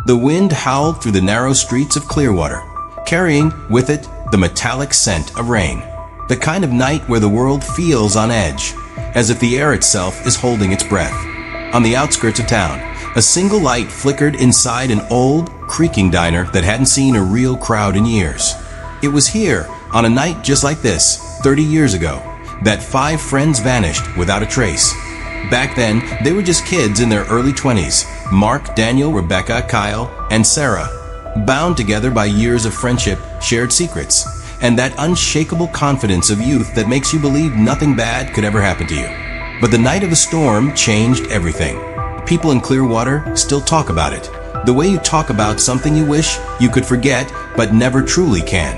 The wind howled through the narrow streets of Clearwater, carrying with it the metallic scent of rain. The kind of night where the world feels on edge, as if the air itself is holding its breath. On the outskirts of town, a single light flickered inside an old, creaking diner that hadn't seen a real crowd in years. It was here, on a night just like this, 30 years ago, that 5 friends vanished without a trace. Back then, they were just kids in their early 20s, Mark, Daniel, Rebecca, Kyle, and Sarah, bound together by years of friendship, shared secrets, and that unshakable confidence of youth that makes you believe nothing bad could ever happen to you. But the night of the storm changed everything. People in Clearwater still talk about it, the way you talk about something you wish you could forget but never truly can.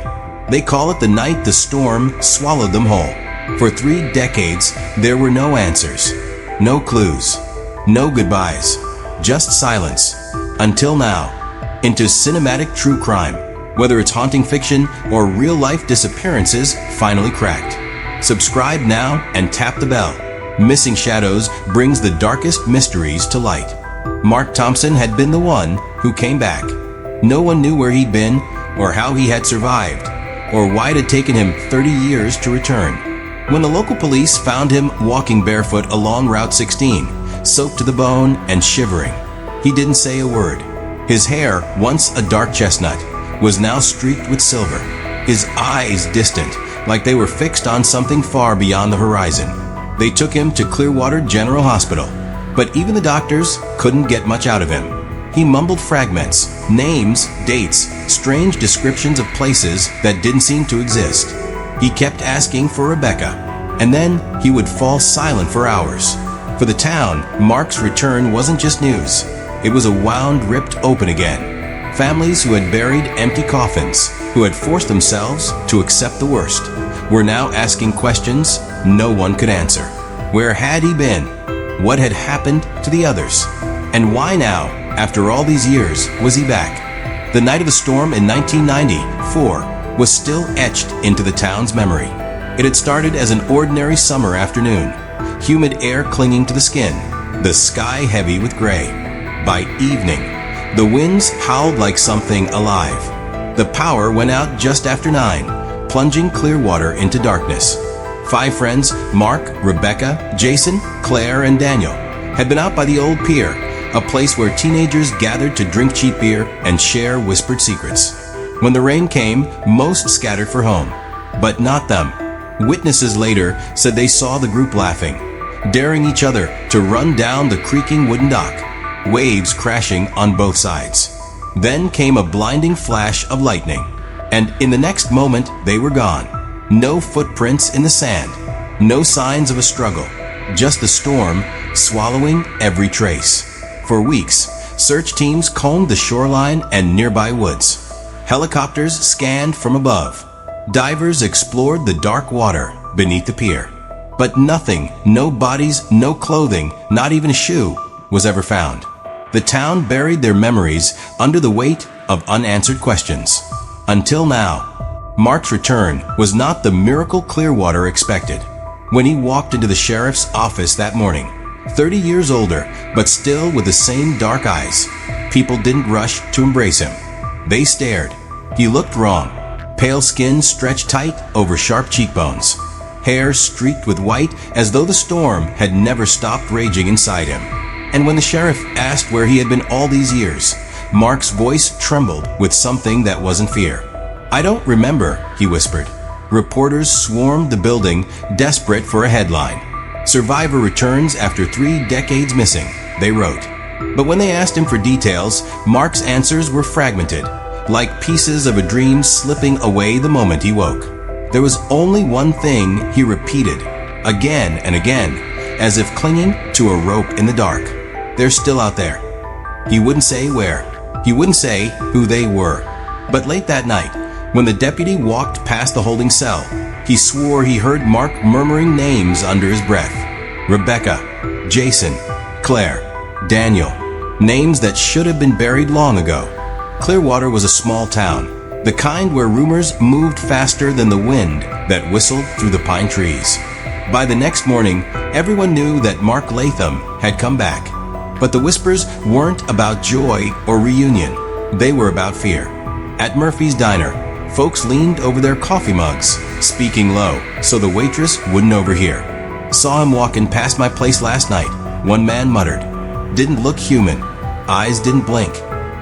They call it the night the storm swallowed them whole. For 3 decades, there were no answers, no clues, no goodbyes, just silence. Until now, into cinematic true crime, whether it's haunting fiction or real-life disappearances, finally cracked. Subscribe now and tap the bell. Missing Shadows brings the darkest mysteries to light. Mark Thompson had been the one who came back. No one knew where he'd been, or how he had survived, or why it had taken him 30 years to return. When the local police found him walking barefoot along Route 16, soaked to the bone and shivering, he didn't say a word. His hair, once a dark chestnut, was now streaked with silver. His eyes distant, like they were fixed on something far beyond the horizon. They took him to Clearwater General Hospital, but even the doctors couldn't get much out of him. He mumbled fragments, names, dates, strange descriptions of places that didn't seem to exist. He kept asking for Rebecca, and then he would fall silent for hours. For the town, Mark's return wasn't just news. It was a wound ripped open again. Families who had buried empty coffins, who had forced themselves to accept the worst, were now asking questions no one could answer. Where had he been? What had happened to the others? And why now, after all these years, was he back? The night of the storm in 1994 was still etched into the town's memory. It had started as an ordinary summer afternoon, humid air clinging to the skin, the sky heavy with gray. By evening, the winds howled like something alive. The power went out just after 9, plunging Clearwater into darkness. 5 friends, Mark, Rebecca, Jason, Claire, and Daniel, had been out by the old pier, a place where teenagers gathered to drink cheap beer and share whispered secrets. When the rain came, most scattered for home, but not them. Witnesses later said they saw the group laughing, daring each other to run down the creaking wooden dock, waves crashing on both sides. Then came a blinding flash of lightning, and in the next moment they were gone. No footprints in the sand, no signs of a struggle, just the storm swallowing every trace. For weeks, search teams combed the shoreline and nearby woods. Helicopters scanned from above. Divers explored the dark water beneath the pier. But nothing, no bodies, no clothing, not even a shoe, was ever found. The town buried their memories under the weight of unanswered questions. Until now, Mark's return was not the miracle Clearwater expected. When he walked into the sheriff's office that morning, 30 years older, but still with the same dark eyes, people didn't rush to embrace him. They stared. He looked wrong. Pale skin stretched tight over sharp cheekbones. Hair streaked with white as though the storm had never stopped raging inside him. And when the sheriff asked where he had been all these years, Mark's voice trembled with something that wasn't fear. "I don't remember," he whispered. Reporters swarmed the building, desperate for a headline. "Survivor returns after 3 decades missing," they wrote. But when they asked him for details, Mark's answers were fragmented, like pieces of a dream slipping away the moment he woke. There was only one thing he repeated, again and again, as if clinging to a rope in the dark. "They're still out there." He wouldn't say where. He wouldn't say who they were. But late that night, when the deputy walked past the holding cell, he swore he heard Mark murmuring names under his breath. Rebecca, Jason, Claire, Daniel. Names that should have been buried long ago. Clearwater was a small town, the kind where rumors moved faster than the wind that whistled through the pine trees. By the next morning, everyone knew that Mark Latham had come back. But the whispers weren't about joy or reunion. They were about fear. At Murphy's Diner, folks leaned over their coffee mugs, speaking low so the waitress wouldn't overhear. "Saw him walking past my place last night," one man muttered. "Didn't look human. Eyes didn't blink."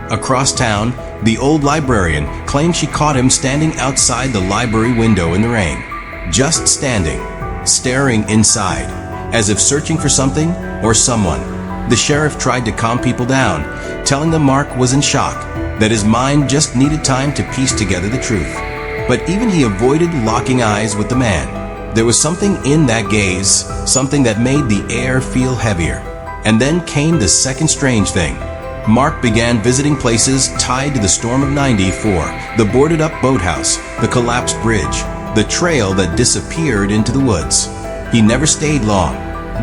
Across town, the old librarian claimed she caught him standing outside the library window in the rain. Just standing, staring inside, as if searching for something or someone. The sheriff tried to calm people down, telling them Mark was in shock, that his mind just needed time to piece together the truth. But even he avoided locking eyes with the man. There was something in that gaze, something that made the air feel heavier. And then came the second strange thing. Mark began visiting places tied to the storm of '94, the boarded-up boathouse, the collapsed bridge, the trail that disappeared into the woods. He never stayed long,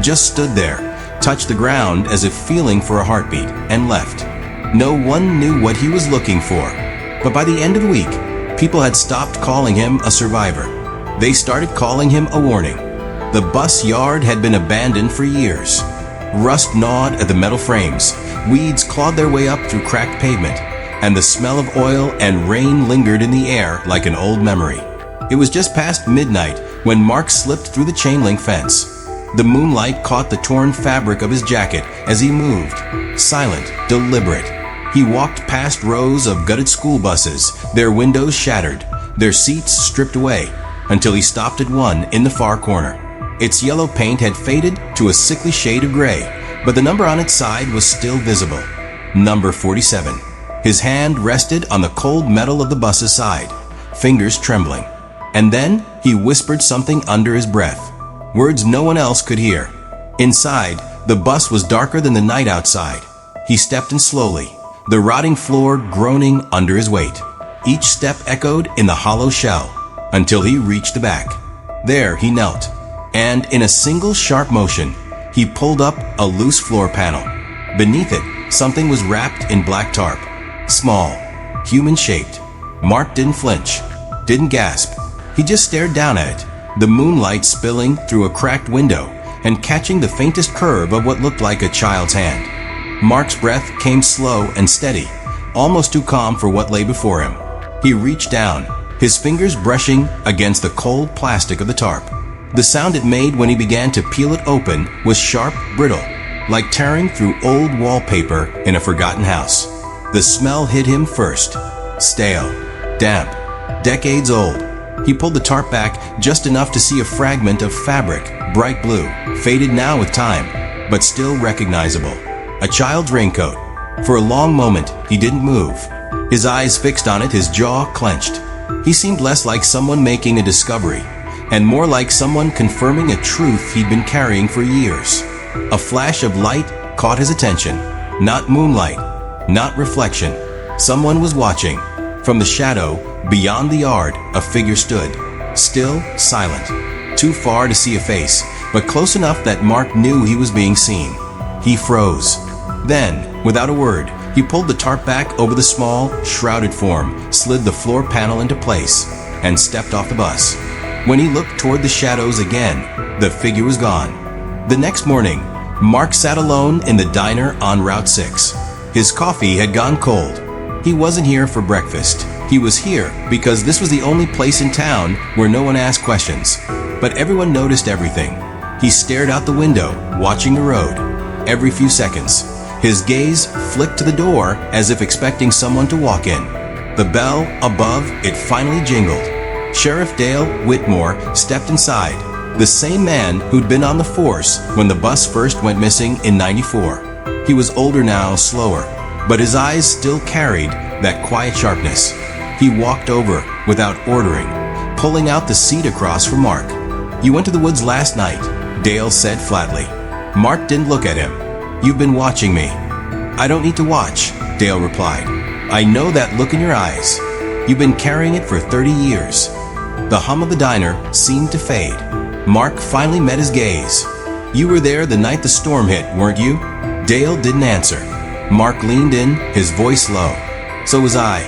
just stood there, touched the ground as if feeling for a heartbeat, and left. No one knew what he was looking for. But by the end of the week, people had stopped calling him a survivor. They started calling him a warning. The bus yard had been abandoned for years. Rust gnawed at the metal frames, weeds clawed their way up through cracked pavement, and the smell of oil and rain lingered in the air like an old memory. It was just past midnight when Mark slipped through the chain-link fence. The moonlight caught the torn fabric of his jacket as he moved, silent, deliberate. He walked past rows of gutted school buses, their windows shattered, their seats stripped away, until he stopped at one in the far corner. Its yellow paint had faded to a sickly shade of gray, but the number on its side was still visible. Number 47. His hand rested on the cold metal of the bus's side, fingers trembling. And then he whispered something under his breath, words no one else could hear. Inside, the bus was darker than the night outside. He stepped in slowly, the rotting floor groaning under his weight. Each step echoed in the hollow shell, until he reached the back. There he knelt, and in a single sharp motion, he pulled up a loose floor panel. Beneath it, something was wrapped in black tarp. Small, human-shaped. Mark didn't flinch, didn't gasp. He just stared down at it, the moonlight spilling through a cracked window and catching the faintest curve of what looked like a child's hand. Mark's breath came slow and steady, almost too calm for what lay before him. He reached down, his fingers brushing against the cold plastic of the tarp. The sound it made when he began to peel it open was sharp, brittle, like tearing through old wallpaper in a forgotten house. The smell hit him first. Stale, damp, decades old. He pulled the tarp back just enough to see a fragment of fabric, bright blue, faded now with time, but still recognizable. A child's raincoat. For a long moment, he didn't move. His eyes fixed on it, his jaw clenched. He seemed less like someone making a discovery, and more like someone confirming a truth he'd been carrying for years. A flash of light caught his attention. Not moonlight, not reflection. Someone was watching. From the shadow, beyond the yard, a figure stood, still, silent. Too far to see a face, but close enough that Mark knew he was being seen. He froze. Then, without a word, he pulled the tarp back over the small, shrouded form, slid the floor panel into place, and stepped off the bus. When he looked toward the shadows again, the figure was gone. The next morning, Mark sat alone in the diner on Route 6. His coffee had gone cold. He wasn't here for breakfast. He was here because this was the only place in town where no one asked questions. But everyone noticed everything. He stared out the window, watching the road. Every few seconds, his gaze flicked to the door as if expecting someone to walk in. The bell above it finally jingled. Sheriff Dale Whitmore stepped inside, the same man who'd been on the force when the bus first went missing in '94. He was older now, slower, but his eyes still carried that quiet sharpness. He walked over without ordering, pulling out the seat across from Mark. "You went to the woods last night," Dale said flatly. Mark didn't look at him. "You've been watching me." "I don't need to watch," Dale replied. "I know that look in your eyes. You've been carrying it for 30 years. The hum of the diner seemed to fade. Mark finally met his gaze. "You were there the night the storm hit, weren't you?" Dale didn't answer. Mark leaned in, his voice low. "So was I."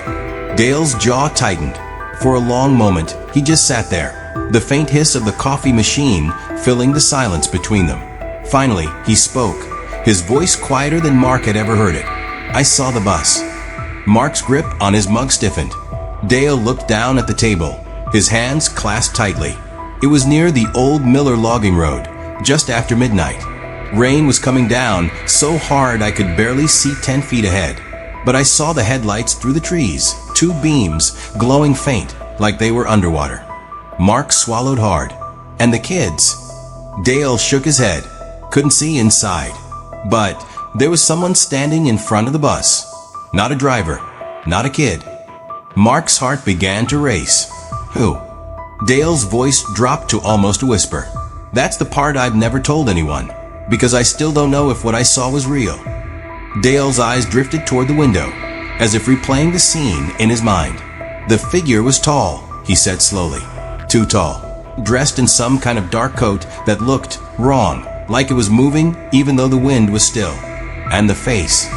Dale's jaw tightened. For a long moment, he just sat there, the faint hiss of the coffee machine filling the silence between them. Finally, he spoke, his voice quieter than Mark had ever heard it. I saw the bus. Mark's grip on his mug stiffened. Dale looked down at the table, his hands clasped tightly. It was near the old Miller logging road, just after midnight. Rain was coming down so hard I could barely see 10 feet ahead. But I saw the headlights through the trees, 2 beams glowing faint like they were underwater. Mark swallowed hard. And the kids? Dale shook his head. Couldn't see inside. But there was someone standing in front of the bus. Not a driver, not a kid. Mark's heart began to race. Who? Dale's voice dropped to almost a whisper. That's the part I've never told anyone, because I still don't know if what I saw was real. Dale's eyes drifted toward the window, as if replaying the scene in his mind. The figure was tall, he said slowly. Too tall. Dressed in some kind of dark coat that looked wrong, like it was moving even though the wind was still. And the face.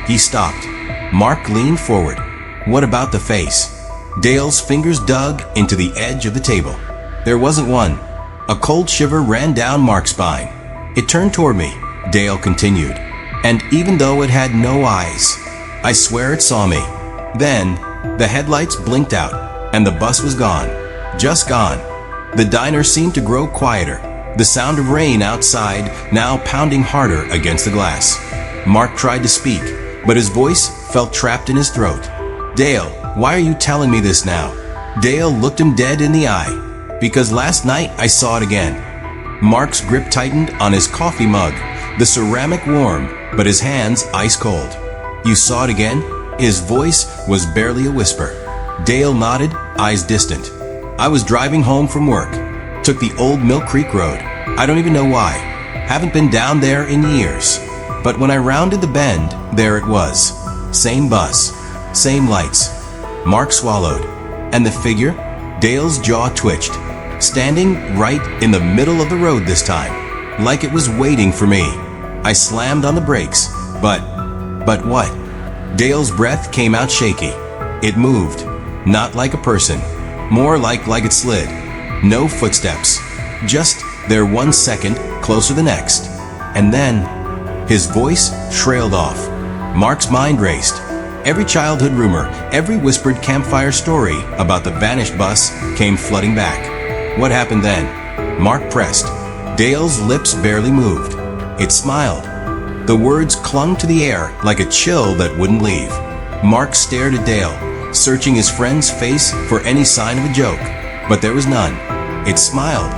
He stopped. Mark leaned forward. What about the face? Dale's fingers dug into the edge of the table. There wasn't one. A cold shiver ran down Mark's spine. It turned toward me, Dale continued. And even though it had no eyes, I swear it saw me. Then, the headlights blinked out, and the bus was gone. Just gone. The diner seemed to grow quieter, the sound of rain outside now pounding harder against the glass. Mark tried to speak, but his voice felt trapped in his throat. Dale, why are you telling me this now? Dale looked him dead in the eye. Because last night I saw it again. Mark's grip tightened on his coffee mug, the ceramic warm, but his hands ice cold. You saw it again? His voice was barely a whisper. Dale nodded, eyes distant. I was driving home from work. Took the old Mill Creek Road. I don't even know why. Haven't been down there in years. But when I rounded the bend, there it was. Same bus. Same lights. Mark swallowed. And the figure? Dale's jaw twitched. Standing right in the middle of the road this time. Like it was waiting for me. I slammed on the brakes. But what? Dale's breath came out shaky. It moved. Not like a person. More like it slid. No footsteps. Just there 1 second, closer the next. And then, his voice trailed off. Mark's mind raced. Every childhood rumor, every whispered campfire story about the vanished bus came flooding back. What happened then? Mark pressed. Dale's lips barely moved. It smiled. The words clung to the air like a chill that wouldn't leave. Mark stared at Dale, searching his friend's face for any sign of a joke, but there was none. It smiled.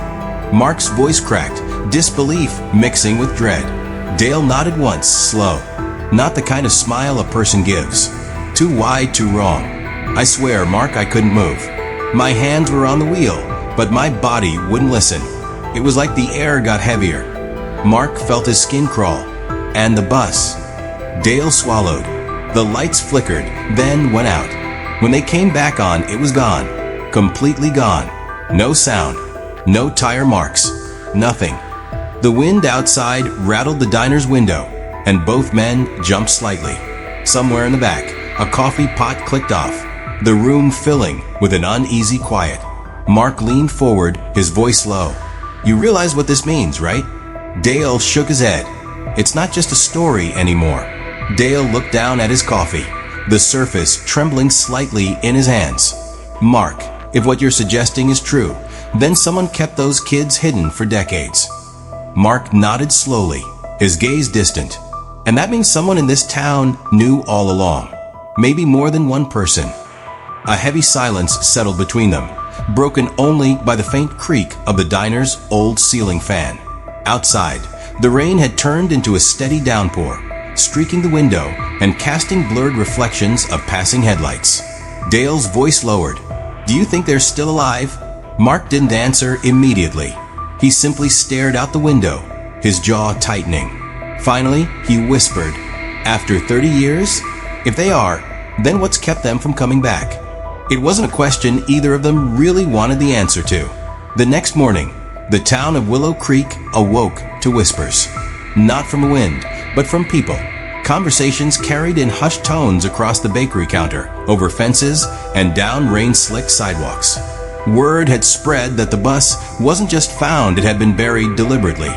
Mark's voice cracked, disbelief mixing with dread. Dale nodded once, slow. Not the kind of smile a person gives. Too wide, too wrong. I swear, Mark, I couldn't move. My hands were on the wheel, but my body wouldn't listen. It was like the air got heavier. Mark felt his skin crawl. And the bus. Dale swallowed. The lights flickered, then went out. When they came back on, it was gone. Completely gone. No sound. No tire marks. Nothing. The wind outside rattled the diner's window, and both men jumped slightly. Somewhere in the back, a coffee pot clicked off, the room filling with an uneasy quiet. Mark leaned forward, his voice low. You realize what this means, right? Dale shook his head. It's not just a story anymore. Dale looked down at his coffee, the surface trembling slightly in his hands. Mark, if what you're suggesting is true, then someone kept those kids hidden for decades. Mark nodded slowly, his gaze distant. And that means someone in this town knew all along. Maybe more than one person. A heavy silence settled between them, broken only by the faint creak of the diner's old ceiling fan. Outside, the rain had turned into a steady downpour, streaking the window and casting blurred reflections of passing headlights. Dale's voice lowered. Do you think they're still alive? Mark didn't answer immediately. He simply stared out the window, his jaw tightening. Finally, he whispered, after 30 years? If they are, then what's kept them from coming back? It wasn't a question either of them really wanted the answer to. The next morning, the town of Willow Creek awoke to whispers. Not from the wind, but from people. Conversations carried in hushed tones across the bakery counter, over fences, and down rain-slicked sidewalks. Word had spread that the bus wasn't just found, it had been buried deliberately.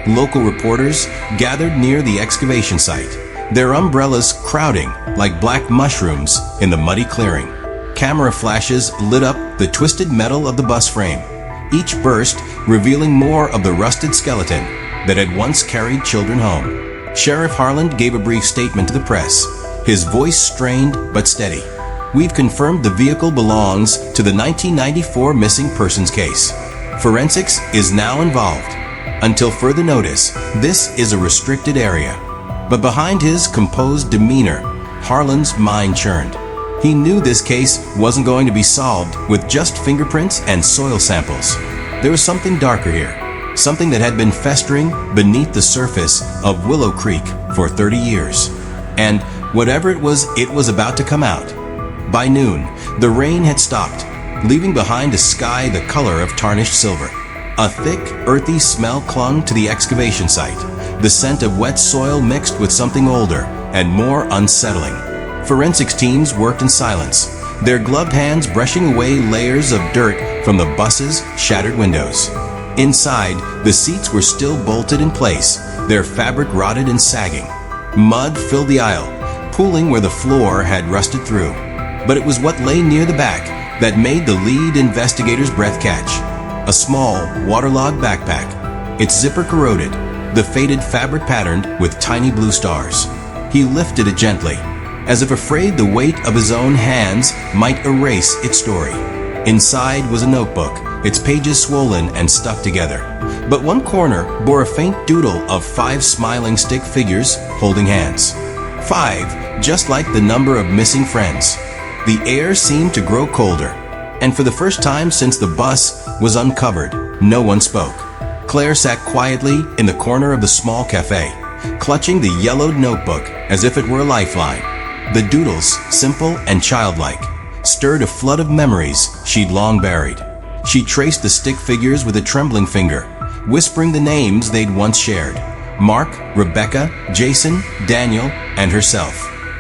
Local reporters gathered near the excavation site, their umbrellas crowding like black mushrooms in the muddy clearing. Camera flashes lit up the twisted metal of the bus frame, each burst revealing more of the rusted skeleton that had once carried children home. Sheriff Harland gave a brief statement to the press, his voice strained but steady. "We've confirmed the vehicle belongs to the 1994 missing persons case. Forensics is now involved. Until further notice, this is a restricted area." But behind his composed demeanor, Harland's mind churned. He knew this case wasn't going to be solved with just fingerprints and soil samples. There was something darker here, something that had been festering beneath the surface of Willow Creek for 30 years. And whatever it was about to come out. By noon, the rain had stopped, leaving behind a sky the color of tarnished silver. A thick, earthy smell clung to the excavation site, the scent of wet soil mixed with something older and more unsettling. Forensics teams worked in silence, their gloved hands brushing away layers of dirt from the bus's shattered windows. Inside, the seats were still bolted in place, their fabric rotted and sagging. Mud filled the aisle, pooling where the floor had rusted through. But it was what lay near the back that made the lead investigator's breath catch. A small, waterlogged backpack, its zipper corroded, the faded fabric patterned with tiny blue stars. He lifted it gently, as if afraid the weight of his own hands might erase its story. Inside was a notebook, its pages swollen and stuck together. But one corner bore a faint doodle of 5 smiling stick figures holding hands. 5, just like the number of missing friends. The air seemed to grow colder, and for the first time since the bus was uncovered, no one spoke. Claire sat quietly in the corner of the small cafe, clutching the yellowed notebook as if it were a lifeline. The doodles, simple and childlike, stirred a flood of memories she'd long buried. She traced the stick figures with a trembling finger, whispering the names they'd once shared. Mark, Rebecca, Jason, Daniel, and herself.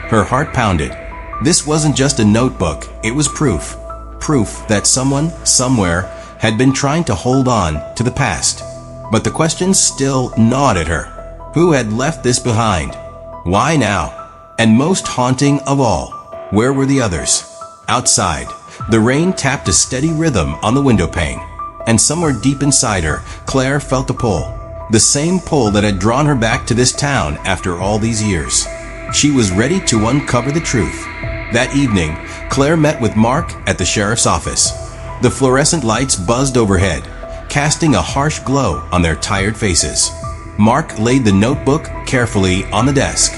Her heart pounded. This wasn't just a notebook, it was proof. Proof that someone, somewhere, had been trying to hold on to the past. But the questions still gnawed at her. Who had left this behind? Why now? And most haunting of all, where were the others? Outside, the rain tapped a steady rhythm on the window pane, and somewhere deep inside her, Claire felt a pull. The same pull that had drawn her back to this town after all these years. She was ready to uncover the truth. That evening, Claire met with Mark at the sheriff's office. The fluorescent lights buzzed overhead, casting a harsh glow on their tired faces. Mark laid the notebook carefully on the desk.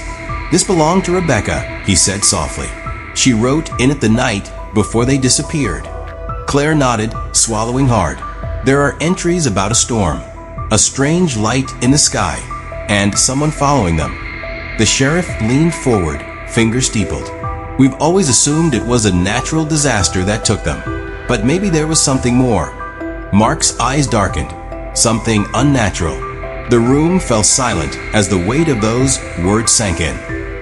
"This belonged to Rebecca," he said softly. "She wrote in it the night before they disappeared." Claire nodded, swallowing hard. There are entries about a storm, a strange light in the sky, and someone following them. The sheriff leaned forward, fingers steepled. "We've always assumed it was a natural disaster that took them, but maybe there was something more." Mark's eyes darkened. Something unnatural. The room fell silent as the weight of those words sank in.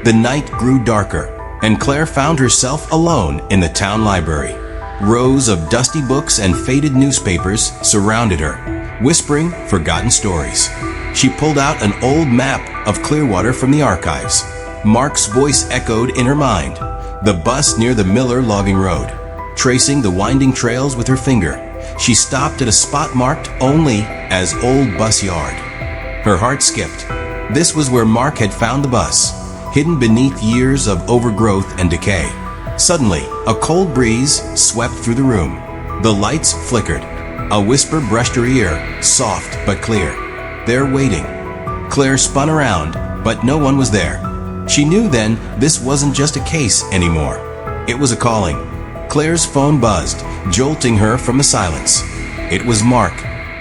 The night grew darker, and Claire found herself alone in the town library. Rows of dusty books and faded newspapers surrounded her, whispering forgotten stories. She pulled out an old map of Clearwater from the archives. Mark's voice echoed in her mind. The bus near the Miller logging road. Tracing the winding trails with her finger, she stopped at a spot marked only as Old Bus Yard. Her heart skipped. This was where Mark had found the bus, hidden beneath years of overgrowth and decay. Suddenly, a cold breeze swept through the room. The lights flickered. A whisper brushed her ear, soft but clear. "They're waiting." Claire spun around, but no one was there. She knew then this wasn't just a case anymore. It was a calling. Claire's phone buzzed, jolting her from the silence. It was Mark.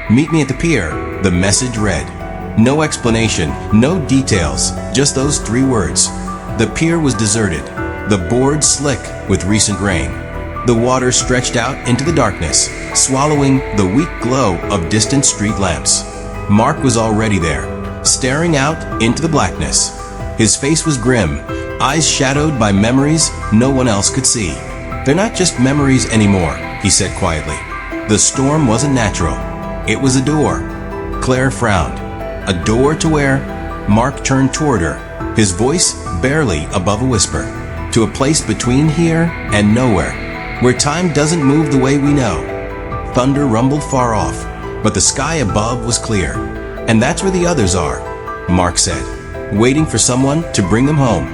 "Meet me at the pier," the message read. No explanation, no details, just those 3 words. The pier was deserted, the board slick with recent rain. The water stretched out into the darkness, swallowing the weak glow of distant street lamps. Mark was already there, staring out into the blackness. His face was grim, eyes shadowed by memories no one else could see. "They're not just memories anymore," he said quietly. "The storm wasn't natural. It was a door." Claire frowned. a door to where? Mark turned toward her, his voice barely above a whisper. To a place between here and nowhere, where time doesn't move the way we know. Thunder rumbled far off, but the sky above was clear. And that's where the others are, Mark said, waiting for someone to bring them home.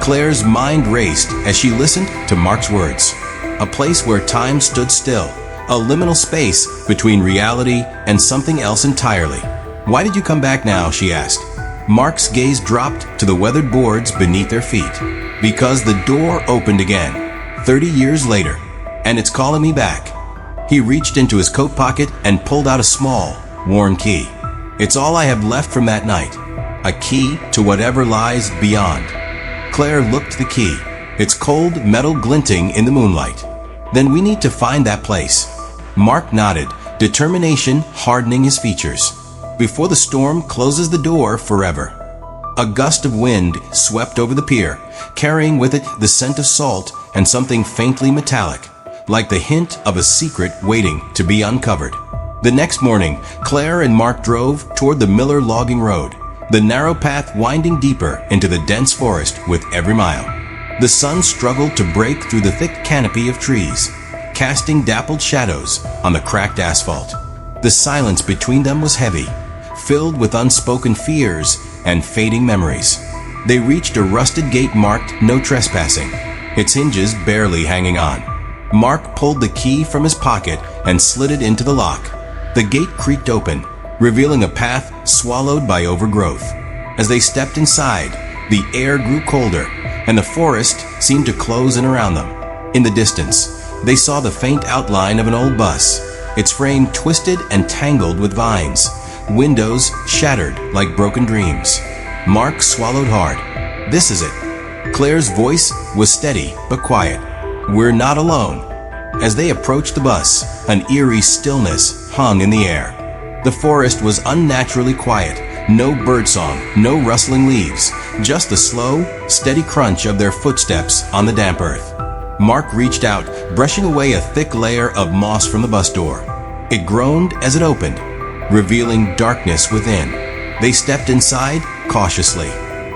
Claire's mind raced as she listened to Mark's words. A place where time stood still, a liminal space between reality and something else entirely. Why did you come back now? She asked. Mark's gaze dropped to the weathered boards beneath their feet. Because the door opened again, 30 years later, and it's calling me back. He reached into his coat pocket and pulled out a small, worn key. It's all I have left from that night. A key to whatever lies beyond. Claire looked at the key, its cold metal glinting in the moonlight. Then we need to find that place. Mark nodded, determination hardening his features. Before the storm closes the door forever. A gust of wind swept over the pier, carrying with it the scent of salt and something faintly metallic, like the hint of a secret waiting to be uncovered. The next morning, Claire and Mark drove toward the Miller logging road, the narrow path winding deeper into the dense forest with every mile. The sun struggled to break through the thick canopy of trees, casting dappled shadows on the cracked asphalt. The silence between them was heavy, filled with unspoken fears and fading memories. They reached a rusted gate marked "No Trespassing," its hinges barely hanging on. Mark pulled the key from his pocket and slid it into the lock. The gate creaked open, revealing a path swallowed by overgrowth. As they stepped inside, the air grew colder, and the forest seemed to close in around them. In the distance, they saw the faint outline of an old bus, its frame twisted and tangled with vines, windows shattered like broken dreams. Mark swallowed hard. This is it. Claire's voice was steady but quiet. We're not alone. As they approached the bus, an eerie stillness hung in the air. The forest was unnaturally quiet. No birdsong, no rustling leaves, just the slow, steady crunch of their footsteps on the damp earth. Mark reached out, brushing away a thick layer of moss from the bus door. It groaned as it opened, revealing darkness within. They stepped inside cautiously.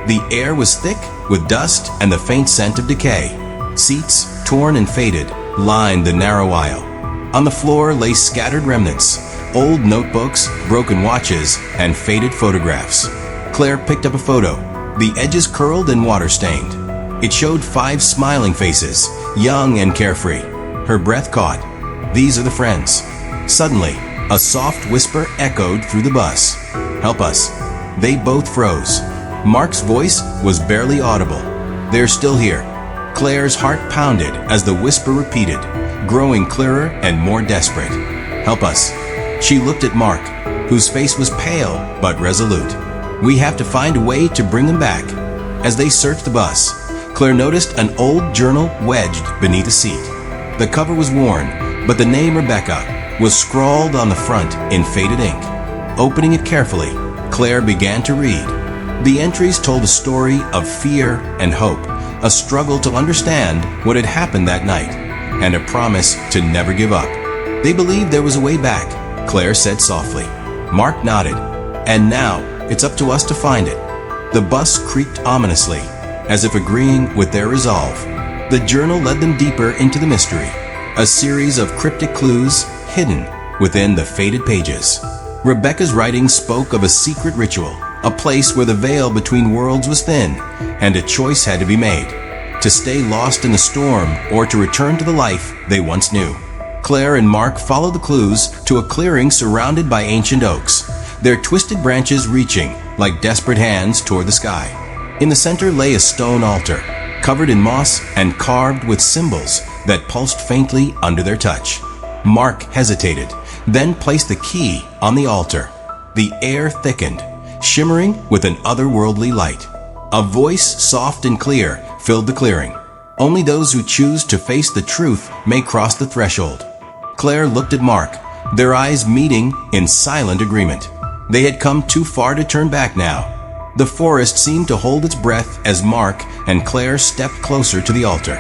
The air was thick with dust and the faint scent of decay. Seats, torn and faded, lined the narrow aisle. On the floor lay scattered remnants, old notebooks, broken watches, and faded photographs. Claire picked up a photo, the edges curled and water-stained. It showed 5 smiling faces, young and carefree. Her breath caught. These are the friends. Suddenly, a soft whisper echoed through the bus. Help us. They both froze. Mark's voice was barely audible. They're still here. Claire's heart pounded as the whisper repeated, growing clearer and more desperate. Help us. She looked at Mark, whose face was pale but resolute. We have to find a way to bring them back. As they searched the bus, Claire noticed an old journal wedged beneath a seat. The cover was worn, but the name Rebecca was scrawled on the front in faded ink. Opening it carefully, Claire began to read. The entries told a story of fear and hope, a struggle to understand what had happened that night, and a promise to never give up. They believed there was a way back, Claire said softly. Mark nodded. And now, it's up to us to find it. The bus creaked ominously, as if agreeing with their resolve. The journal led them deeper into the mystery, a series of cryptic clues hidden within the faded pages. Rebecca's writing spoke of a secret ritual, a place where the veil between worlds was thin, and a choice had to be made, to stay lost in the storm or to return to the life they once knew. Claire and Mark followed the clues to a clearing surrounded by ancient oaks, their twisted branches reaching like desperate hands toward the sky. In the center lay a stone altar, covered in moss and carved with symbols that pulsed faintly under their touch. Mark hesitated, then placed the key on the altar. The air thickened, shimmering with an otherworldly light. A voice, soft and clear, filled the clearing. Only those who choose to face the truth may cross the threshold. Claire looked at Mark, their eyes meeting in silent agreement. They had come too far to turn back now. The forest seemed to hold its breath as Mark and Claire stepped closer to the altar.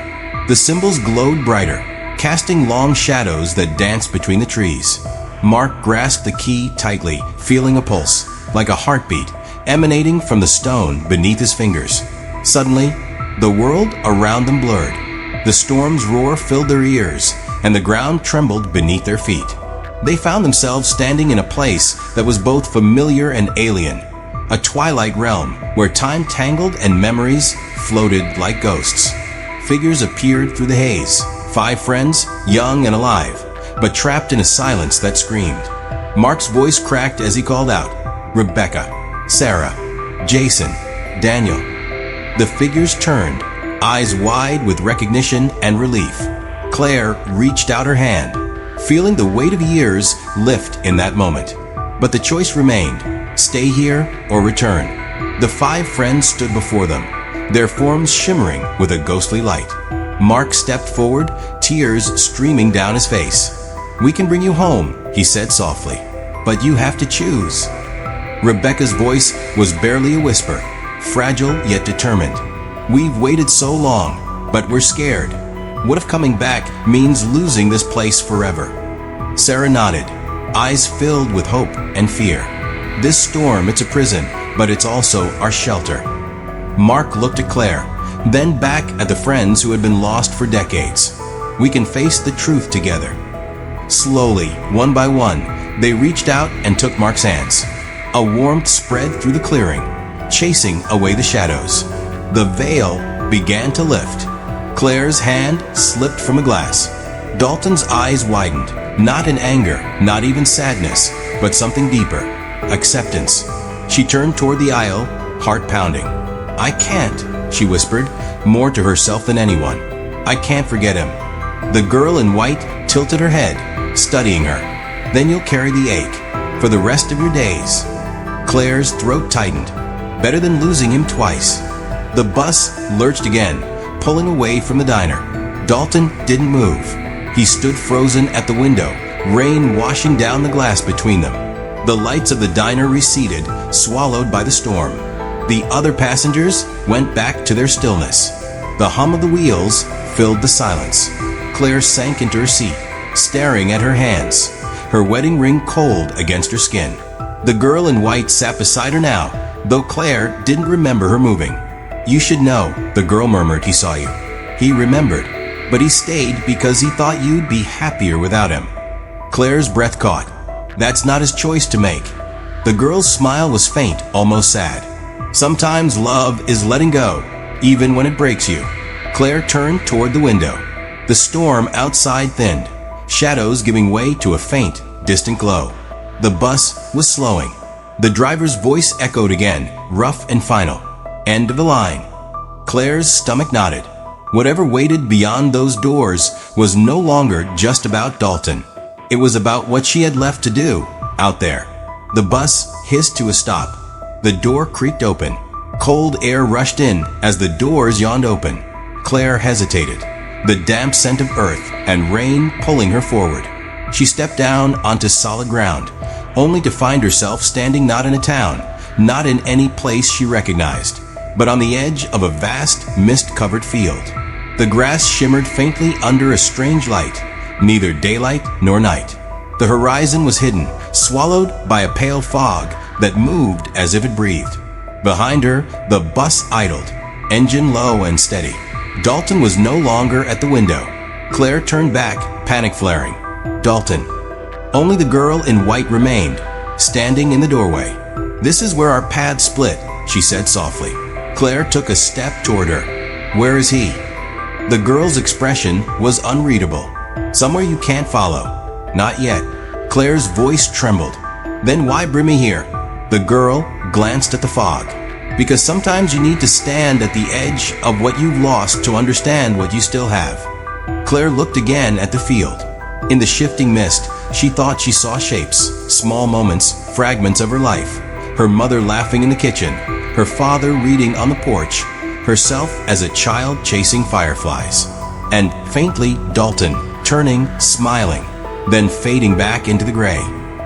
The symbols glowed brighter, casting long shadows that danced between the trees. Mark grasped the key tightly, feeling a pulse. like a heartbeat, emanating from the stone beneath his fingers. Suddenly, the world around them blurred. The storm's roar filled their ears, and the ground trembled beneath their feet. They found themselves standing in a place that was both familiar and alien, a twilight realm where time tangled and memories floated like ghosts. Figures appeared through the haze, 5 friends, young and alive, but trapped in a silence that screamed. Mark's voice cracked as he called out, "Rebecca, Sarah, Jason, Daniel." The figures turned, eyes wide with recognition and relief. Claire reached out her hand, feeling the weight of years lift in that moment. But the choice remained, stay here or return. The 5 friends stood before them, their forms shimmering with a ghostly light. Mark stepped forward, tears streaming down his face. "We can bring you home," he said softly, "but you have to choose." Rebecca's voice was barely a whisper, fragile yet determined. "We've waited so long, but we're scared. What if coming back means losing this place forever?" Sarah nodded, eyes filled with hope and fear. "This storm, it's a prison, but it's also our shelter." Mark looked at Claire, then back at the friends who had been lost for decades. "We can face the truth together." Slowly, one by one, they reached out and took Mark's hands. A warmth spread through the clearing, chasing away the shadows. The veil began to lift. Claire's hand slipped from a glass. Dalton's eyes widened, not in anger, not even sadness, but something deeper, acceptance. She turned toward the aisle, heart pounding. "I can't," she whispered, more to herself than anyone. "I can't forget him." The girl in white tilted her head, studying her. "Then you'll carry the ache for the rest of your days." Claire's throat tightened. Better than losing him twice. The bus lurched again, pulling away from the diner. Dalton didn't move. He stood frozen at the window, rain washing down the glass between them. The lights of the diner receded, swallowed by the storm. The other passengers went back to their stillness. The hum of the wheels filled the silence. Claire sank into her seat, staring at her hands, her wedding ring cold against her skin. The girl in white sat beside her now, though Claire didn't remember her moving. "You should know," the girl murmured, "he saw you." He remembered, but he stayed because he thought you'd be happier without him. Claire's breath caught. That's not his choice to make. The girl's smile was faint, almost sad. Sometimes love is letting go, even when it breaks you. Claire turned toward the window. The storm outside thinned, shadows giving way to a faint, distant glow. The bus was slowing. The driver's voice echoed again, rough and final. "End of the line." Claire's stomach nodded. Whatever waited beyond those doors was no longer just about Dalton. It was about what she had left to do out there. The bus hissed to a stop. The door creaked open. Cold air rushed in as the doors yawned open. Claire hesitated, the damp scent of earth and rain pulling her forward. She stepped down onto solid ground, only to find herself standing not in a town, not in any place she recognized, but on the edge of a vast, mist-covered field. The grass shimmered faintly under a strange light, neither daylight nor night. The horizon was hidden, swallowed by a pale fog that moved as if it breathed. Behind her, the bus idled, engine low and steady. Dalton was no longer at the window. Claire turned back, panic flaring. Dalton. Only the girl in white remained, standing in the doorway. "This is where our paths split," she said softly. Claire took a step toward her. "Where is he?" The girl's expression was unreadable. "Somewhere you can't follow." "Not yet." Claire's voice trembled. "Then why bring me here?" The girl glanced at the fog. "Because sometimes you need to stand at the edge of what you've lost to understand what you still have." Claire looked again at the field. In the shifting mist, she thought she saw shapes, small moments, fragments of her life. Her mother laughing in the kitchen, her father reading on the porch, herself as a child chasing fireflies. And faintly, Dalton, turning, smiling, then fading back into the gray.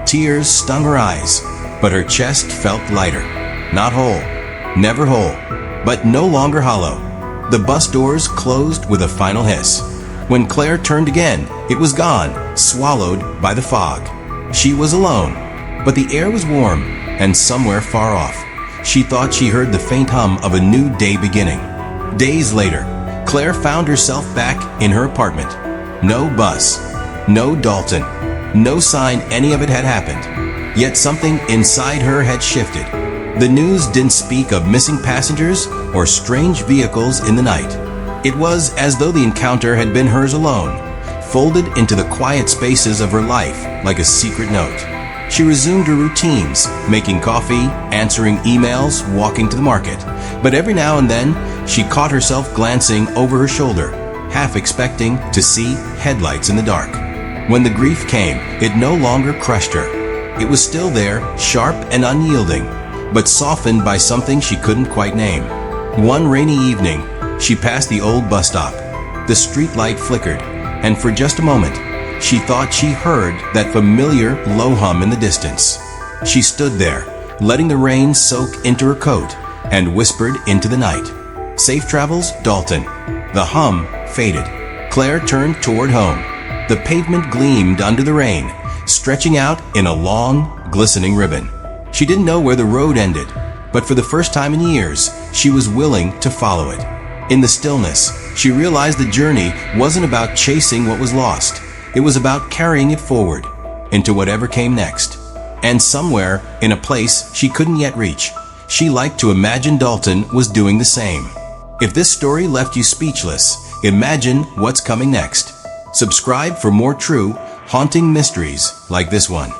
Tears stung her eyes, but her chest felt lighter. Not whole, never whole, but no longer hollow. The bus doors closed with a final hiss. When Claire turned again, it was gone, swallowed by the fog. She was alone, but the air was warm, and somewhere far off, she thought she heard the faint hum of a new day beginning. Days later, Claire found herself back in her apartment. No bus, no Dalton, no sign any of it had happened. Yet something inside her had shifted. The news didn't speak of missing passengers or strange vehicles in the night. It was as though the encounter had been hers alone, folded into the quiet spaces of her life like a secret note. She resumed her routines, making coffee, answering emails, walking to the market. But every now and then, she caught herself glancing over her shoulder, half expecting to see headlights in the dark. When the grief came, it no longer crushed her. It was still there, sharp and unyielding, but softened by something she couldn't quite name. One rainy evening, she passed the old bus stop. The street light flickered, and for just a moment, she thought she heard that familiar low hum in the distance. She stood there, letting the rain soak into her coat, and whispered into the night, "Safe travels, Dalton." The hum faded. Claire turned toward home. The pavement gleamed under the rain, stretching out in a long, glistening ribbon. She didn't know where the road ended, but for the first time in years, she was willing to follow it. In the stillness, she realized the journey wasn't about chasing what was lost. It was about carrying it forward, into whatever came next. And somewhere, in a place she couldn't yet reach, she liked to imagine Dalton was doing the same. If this story left you speechless, imagine what's coming next. Subscribe for more true, haunting mysteries like this one.